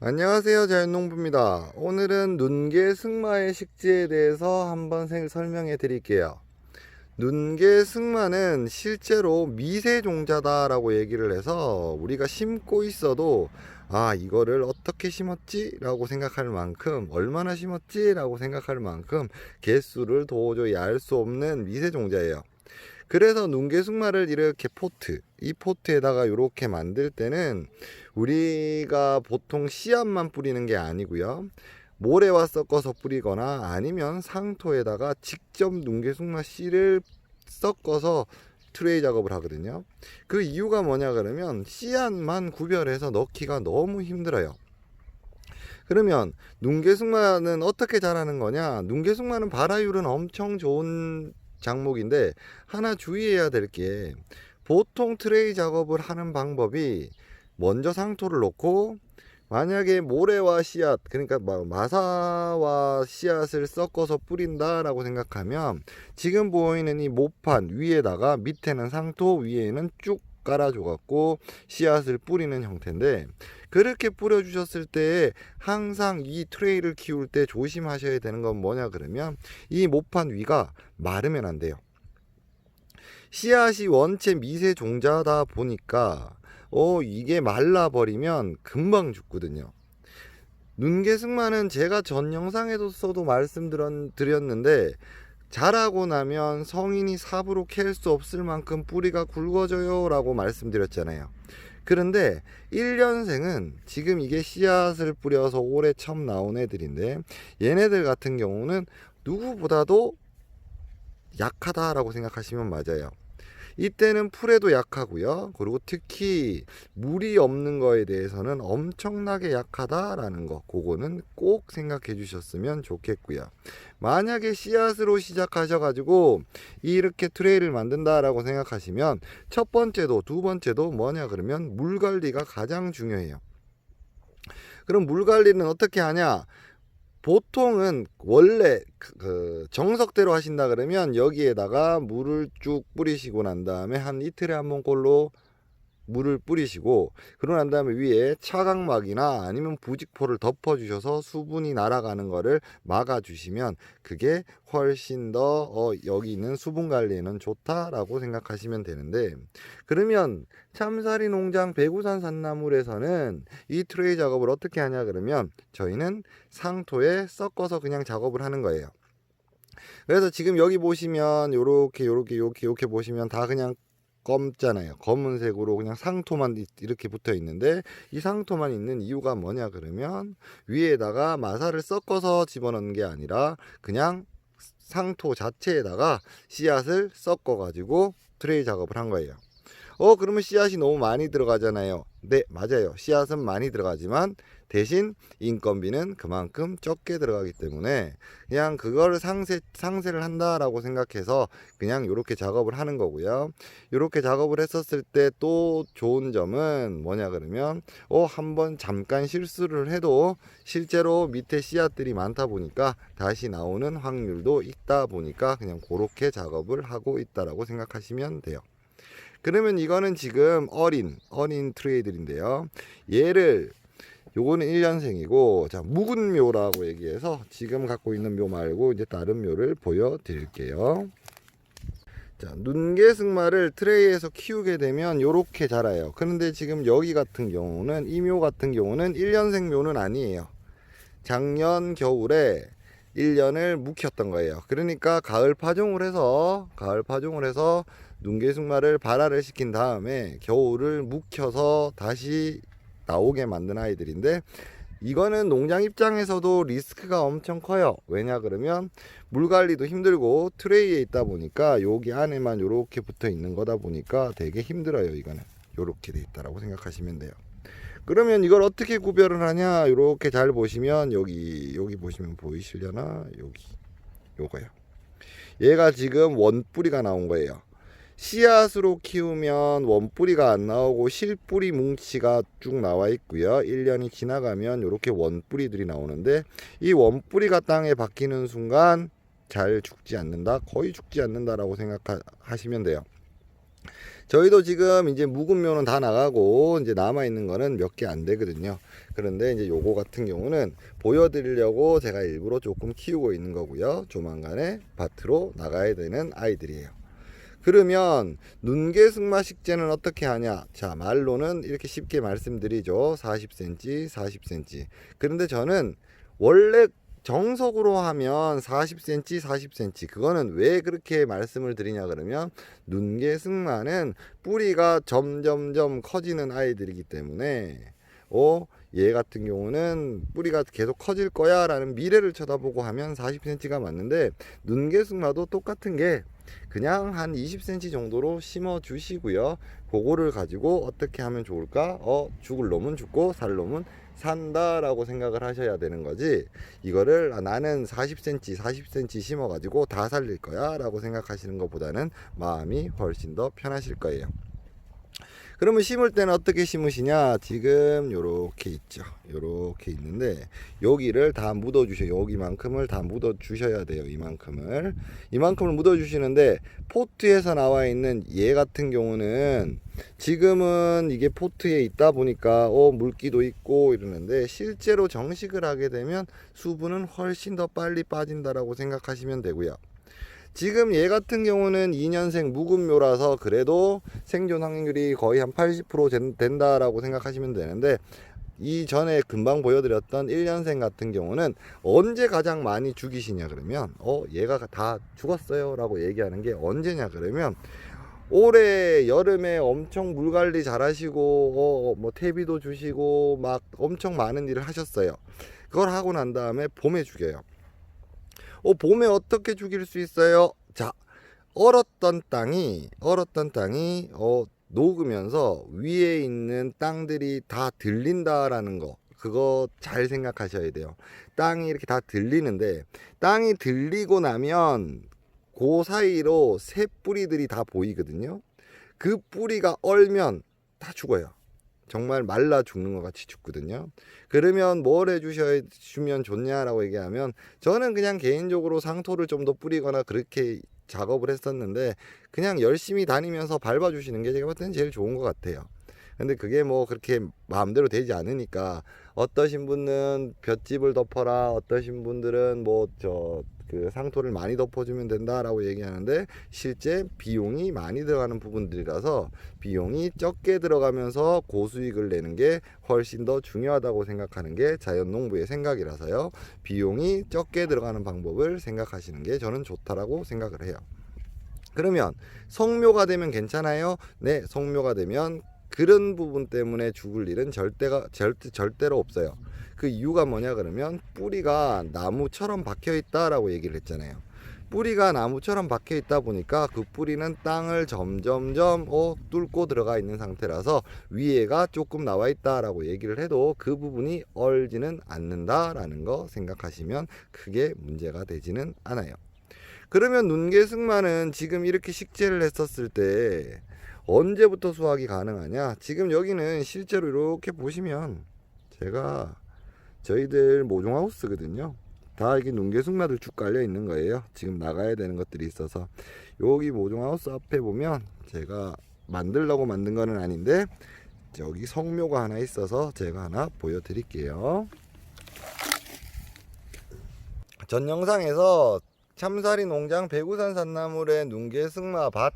안녕하세요, 자연농부입니다. 오늘은 눈개 승마의 식지에 대해서 한번 설명해 드릴게요. 눈개 승마는 실제로 미세종자다 라고 얘기를 해서 우리가 심고 있어도 이거를 어떻게 심었지? 라고 생각할 만큼, 얼마나 심었지? 라고 생각할 만큼 개수를 도저히 알 수 없는 미세종자예요. 그래서 눈개숙마를 이렇게 이 포트에다가 이렇게 만들 때는 우리가 보통 씨앗만 뿌리는 게 아니고요. 모래와 섞어서 뿌리거나 아니면 상토에다가 직접 눈개숙마 씨를 섞어서 트레이 작업을 하거든요. 그 이유가 뭐냐 그러면 씨앗만 구별해서 넣기가 너무 힘들어요. 그러면 눈개숙마는 어떻게 자라는 거냐? 눈개숙마는 발화율은 엄청 좋은 작목인데 하나 주의해야 될 게 보통 트레이 작업을 하는 방법이 먼저 상토를 놓고 만약에 모래와 씨앗 그러니까 마사와 씨앗을 섞어서 뿌린다라고 생각하면 지금 보이는 이 모판 위에다가 밑에는 상토 위에는 쭉 깔아줘 갖고 씨앗을 뿌리는 형태인데 그렇게 뿌려 주셨을 때 항상 이 트레이를 키울 때 조심하셔야 되는 건 뭐냐 그러면 이 모판 위가 마르면 안 돼요. 씨앗이 원체 미세 종자다 보니까 이게 말라버리면 금방 죽거든요. 눈개승마는 제가 전 영상에서도 말씀드렸는데 자라고 나면 성인이 삽으로 캘 수 없을 만큼 뿌리가 굵어져요 라고 말씀드렸잖아요. 그런데 1년생은 지금 이게 씨앗을 뿌려서 올해 처음 나온 애들인데 얘네들 같은 경우는 누구보다도 약하다라고 생각하시면 맞아요. 이때는 풀에도 약하고요. 그리고 특히 물이 없는 거에 대해서는 엄청나게 약하다라는 거, 그거는 꼭 생각해 주셨으면 좋겠고요. 만약에 씨앗으로 시작하셔가지고 이렇게 트레이를 만든다라고 생각하시면 첫 번째도 두 번째도 뭐냐 그러면 물 관리가 가장 중요해요. 그럼 물 관리는 어떻게 하냐? 보통은 원래 그 정석대로 하신다 그러면 여기에다가 물을 쭉 뿌리시고 난 다음에 한 이틀에 한 번꼴로 물을 뿌리시고 그러고 난 다음에 위에 차각막이나 아니면 부직포를 덮어 주셔서 수분이 날아가는 거를 막아 주시면 그게 훨씬 더 여기 있는 수분 관리에는 좋다라고 생각하시면 되는데 그러면 참사리 농장 배구산 산나물에서는 이 트레이 작업을 어떻게 하냐 그러면 저희는 상토에 섞어서 그냥 작업을 하는 거예요. 그래서 지금 여기 보시면 요렇게 보시면 다 그냥 검잖아요. 검은색으로 그냥 상토만 이렇게 붙어 있는데 이 상토만 있는 이유가 뭐냐 그러면 위에다가 마사를 섞어서 집어넣는 게 아니라 그냥 상토 자체에다가 씨앗을 섞어 가지고 트레이 작업을 한 거예요. 그러면 씨앗이 너무 많이 들어가잖아요. 네, 맞아요. 씨앗은 많이 들어가지만 대신 인건비는 그만큼 적게 들어가기 때문에 그냥 그거를 상세를 한다라고 생각해서 그냥 이렇게 작업을 하는 거고요. 이렇게 작업을 했었을 때 또 좋은 점은 뭐냐 그러면 한번 잠깐 실수를 해도 실제로 밑에 씨앗들이 많다 보니까 다시 나오는 확률도 있다 보니까 그냥 그렇게 작업을 하고 있다라고 생각하시면 돼요. 그러면 이거는 지금 어린 트레이들인데요. 얘를 요거는 1년생이고 자 묵은 묘라고 얘기해서 지금 갖고 있는 묘 말고 이제 다른 묘를 보여드릴게요. 자 눈개승마를 트레이에서 키우게 되면 요렇게 자라요. 그런데 지금 여기 같은 경우는 이 묘 같은 경우는 1년생 묘는 아니에요. 작년 겨울에 1년을 묵혔던 거예요. 그러니까 가을 파종을 해서 눈개숙마를 발화를 시킨 다음에 겨울을 묵혀서 다시 나오게 만든 아이들인데 이거는 농장 입장에서도 리스크가 엄청 커요. 왜냐 그러면 물 관리도 힘들고 트레이에 있다 보니까 여기 안에만 이렇게 붙어 있는 거다 보니까 되게 힘들어요. 이거는 이렇게 돼 있다라고 생각하시면 돼요. 그러면 이걸 어떻게 구별을 하냐? 이렇게 잘 보시면 여기 보시면 보이시려나? 여기 요거요. 얘가 지금 원뿌리가 나온 거예요. 씨앗으로 키우면 원뿌리가 안 나오고 실뿌리 뭉치가 쭉 나와 있고요. 1년이 지나가면 이렇게 원뿌리들이 나오는데 이 원뿌리가 땅에 박히는 순간 잘 죽지 않는다. 거의 죽지 않는다라고 생각하시면 돼요. 저희도 지금 이제 묵은 묘는 다 나가고 이제 남아 있는 거는 몇 개 안 되거든요. 그런데 이제 요거 같은 경우는 보여드리려고 제가 일부러 조금 키우고 있는 거고요. 조만간에 밭으로 나가야 되는 아이들이에요. 그러면 눈개승마 식재는 어떻게 하냐? 자, 말로는 이렇게 쉽게 말씀드리죠. 40cm, 40cm. 그런데 저는 원래 정석으로 하면 40cm, 40cm. 그거는 왜 그렇게 말씀을 드리냐 그러면 눈개승마는 뿌리가 점점점 커지는 아이들이기 때문에 얘 같은 경우는 뿌리가 계속 커질 거야 라는 미래를 쳐다보고 하면 40cm가 맞는데, 눈개승마도 똑같은 게 그냥 한 20cm 정도로 심어 주시고요. 그거를 가지고 어떻게 하면 좋을까? 죽을 놈은 죽고 살 놈은 산다 라고 생각을 하셔야 되는 거지, 이거를 나는 40cm 40cm 심어 가지고 다 살릴 거야 라고 생각하시는 것보다는 마음이 훨씬 더 편하실 거예요. 그러면 심을 때는 어떻게 심으시냐? 지금 요렇게 있죠. 요렇게 있는데 여기를 다 묻어 주셔요. 여기만큼을 다 묻어 주셔야 돼요. 이만큼을 묻어 주시는데, 포트에서 나와 있는 얘 같은 경우는 지금은 이게 포트에 있다 보니까 물기도 있고 이러는데, 실제로 정식을 하게 되면 수분은 훨씬 더 빨리 빠진다라고 생각하시면 되고요. 지금 얘 같은 경우는 2년생 묵은묘라서 그래도 생존 확률이 거의 한 80% 된다라고 생각하시면 되는데, 이전에 금방 보여드렸던 1년생 같은 경우는 언제 가장 많이 죽이시냐 그러면 얘가 다 죽었어요 라고 얘기하는 게 언제냐 그러면, 올해 여름에 엄청 물관리 잘 하시고 뭐 퇴비도 주시고 막 엄청 많은 일을 하셨어요. 그걸 하고 난 다음에 봄에 죽여요. 봄에 어떻게 죽일 수 있어요? 자, 얼었던 땅이 녹으면서 위에 있는 땅들이 다 들린다라는 거, 그거 잘 생각하셔야 돼요. 땅이 이렇게 다 들리는데, 땅이 들리고 나면 그 사이로 새 뿌리들이 다 보이거든요. 그 뿌리가 얼면 다 죽어요. 정말 말라 죽는 것 같이 죽거든요. 그러면 뭘 해주시면 좋냐라고 얘기하면, 저는 그냥 개인적으로 상토를 좀 더 뿌리거나 그렇게 작업을 했었는데, 그냥 열심히 다니면서 밟아주시는 게 제가 봤을 때는 제일 좋은 것 같아요. 근데 그게 뭐 그렇게 마음대로 되지 않으니까, 어떠신 분은 볏짚을 덮어라, 어떠신 분들은 그 상토를 많이 덮어주면 된다라고 얘기하는데, 실제 비용이 많이 들어가는 부분들이라서 비용이 적게 들어가면서 고수익을 내는 게 훨씬 더 중요하다고 생각하는 게 자연농부의 생각이라서요. 비용이 적게 들어가는 방법을 생각하시는 게 저는 좋다라고 생각을 해요. 그러면 성묘가 되면 괜찮아요? 네, 성묘가 되면 그런 부분 때문에 죽을 일은 절대로 없어요. 그 이유가 뭐냐 그러면, 뿌리가 나무처럼 박혀 있다라고 얘기를 했잖아요. 뿌리가 나무처럼 박혀 있다 보니까 그 뿌리는 땅을 점점점 뚫고 들어가 있는 상태라서 위에가 조금 나와 있다라고 얘기를 해도 그 부분이 얼지는 않는다라는 거 생각하시면 크게 문제가 되지는 않아요. 그러면 눈개승마는 지금 이렇게 식재를 했었을 때 언제부터 수확이 가능하냐? 지금 여기는 실제로 이렇게 보시면 저희들 모종하우스거든요. 다 이게 눈개승마들 쭉 깔려 있는 거예요. 지금 나가야 되는 것들이 있어서, 여기 모종하우스 앞에 보면 제가 만들려고 만든 거는 아닌데 여기 성묘가 하나 있어서 제가 하나 보여드릴게요. 전 영상에서 참사리 농장 배구산 산나물의 눈개승마 밭,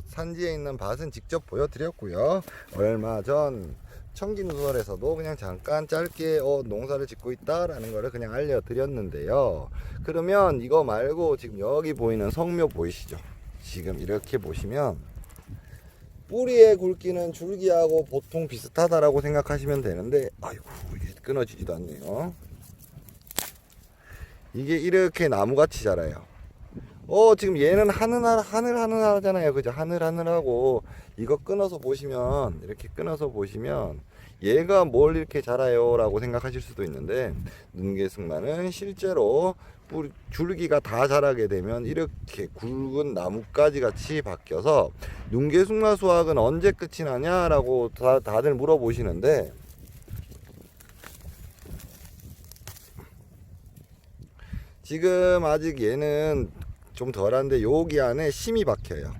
산지에 있는 밭은 직접 보여드렸고요. 얼마 전 청기누설에서도 그냥 잠깐 짧게 농사를 짓고 있다라는 거를 그냥 알려드렸는데요. 그러면 이거 말고 지금 여기 보이는 성묘 보이시죠? 지금 이렇게 보시면 뿌리의 굵기는 줄기하고 보통 비슷하다라고 생각하시면 되는데, 아이고 이게 끊어지지도 않네요. 이게 이렇게 나무같이 자라요. 지금 얘는 하늘하잖아요. 그죠? 하늘하고, 이거 끊어서 보시면, 이렇게 끊어서 보시면, 얘가 뭘 이렇게 자라요? 라고 생각하실 수도 있는데, 눈개승마는 실제로 줄기가 다 자라게 되면 이렇게 굵은 나뭇가지 같이 바뀌어서, 눈개승마 수확은 언제 끝이 나냐라고 다들 물어보시는데, 지금 아직 얘는 좀 덜한데 여기 안에 심이 박혀요.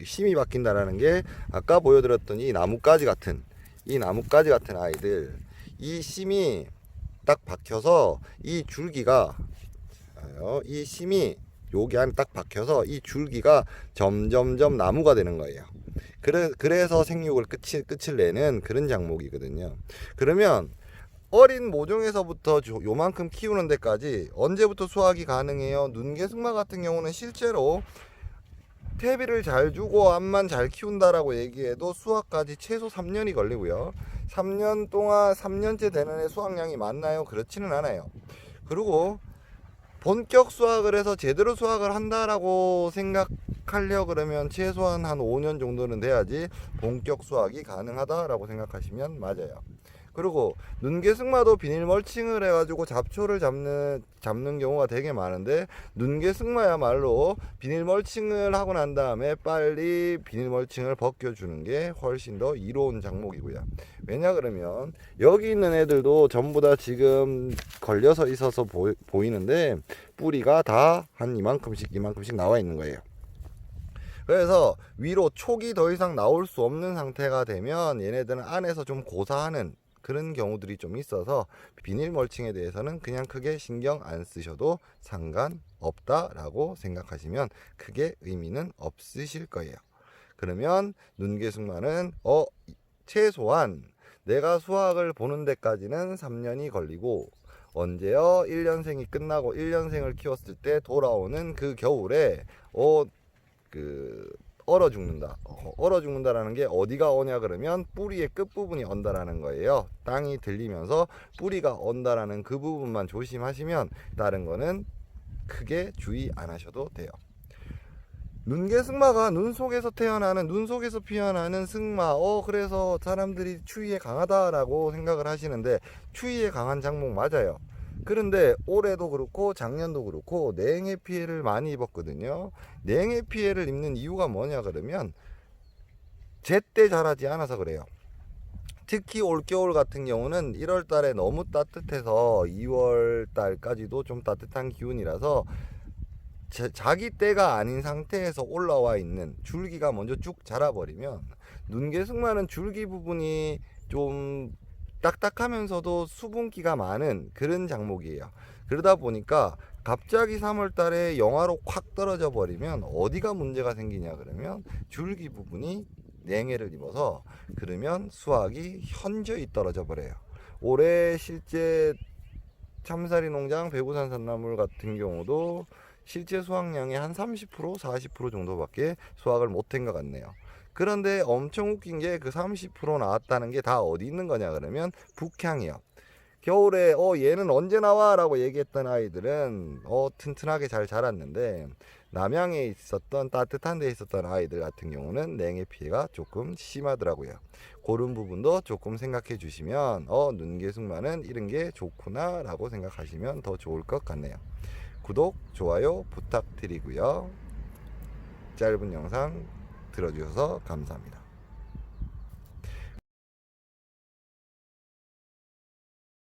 심이 박힌다라는 게 아까 보여드렸던 이 나뭇가지 같은 아이들, 이 심이 딱 박혀서 이 줄기가 이 심이 여기 안에 딱 박혀서 이 줄기가 점점점 나무가 되는 거예요. 그래서 생육을 끝을 내는 그런 작목이거든요. 그러면 어린 모종에서부터 요만큼 키우는 데까지 언제부터 수확이 가능해요? 눈개승마 같은 경우는 실제로 퇴비를 잘 주고 암만 잘 키운다라고 얘기해도 수확까지 최소 3년이 걸리고요. 3년 동안 3년째 되는 애 수확량이 많나요? 그렇지는 않아요. 그리고 본격 수확을 해서 제대로 수확을 한다라고 생각하려 그러면 최소한 한 5년 정도는 돼야지 본격 수확이 가능하다라고 생각하시면 맞아요. 그리고 눈개승마도 비닐 멀칭을 해가지고 잡초를 잡는 경우가 되게 많은데, 눈개승마야말로 비닐 멀칭을 하고 난 다음에 빨리 비닐 멀칭을 벗겨주는 게 훨씬 더 이로운 작목이고요. 왜냐 그러면 여기 있는 애들도 전부 다 지금 걸려서 있어서 보이는데 뿌리가 다 한 이만큼씩 나와 있는 거예요. 그래서 위로 촉이 더 이상 나올 수 없는 상태가 되면 얘네들은 안에서 좀 고사하는 그런 경우들이 좀 있어서 비닐 멀칭에 대해서는 그냥 크게 신경 안 쓰셔도 상관없다라고 생각하시면 크게 의미는 없으실 거예요. 그러면 눈개승마는 최소한 내가 수확을 보는 데까지는 3년이 걸리고, 언제요? 1년생이 끝나고 1년생을 키웠을 때 돌아오는 그 겨울에 얼어 죽는다. 얼어 죽는다라는 게 어디가 어냐 그러면 뿌리의 끝부분이 언다라는 거예요. 땅이 들리면서 뿌리가 언다라는 그 부분만 조심하시면 다른 거는 크게 주의 안 하셔도 돼요. 눈개승마가 눈 속에서 피어나는 승마. 그래서 사람들이 추위에 강하다라고 생각을 하시는데, 추위에 강한 작목 맞아요. 그런데 올해도 그렇고 작년도 그렇고 냉해 피해를 많이 입었거든요. 냉해 피해를 입는 이유가 뭐냐 그러면 제때 자라지 않아서 그래요. 특히 올겨울 같은 경우는 1월 달에 너무 따뜻해서 2월 달까지도 좀 따뜻한 기운이라서 자기 때가 아닌 상태에서 올라와 있는 줄기가 먼저 쭉 자라버리면, 눈개승마는 줄기 부분이 좀 딱딱하면서도 수분기가 많은 그런 작목이에요. 그러다 보니까 갑자기 3월 달에 영하로 콱 떨어져 버리면 어디가 문제가 생기냐 그러면 줄기 부분이 냉해를 입어서, 그러면 수확이 현저히 떨어져 버려요. 올해 실제 참사리 농장 배구산 산나물 같은 경우도 실제 수확량의 한 30%, 40% 정도밖에 수확을 못한 것 같네요. 그런데 엄청 웃긴 게 그 30% 나왔다는 게 다 어디 있는 거냐 그러면 북향이요. 겨울에 얘는 언제 나와? 라고 얘기했던 아이들은 튼튼하게 잘 자랐는데, 남양에 있었던 따뜻한 데 있었던 아이들 같은 경우는 냉해 피해가 조금 심하더라고요. 그런 부분도 조금 생각해 주시면 눈개승마는 이런 게 좋구나 라고 생각하시면 더 좋을 것 같네요. 구독, 좋아요 부탁드리고요. 짧은 영상 들어주셔서 감사합니다.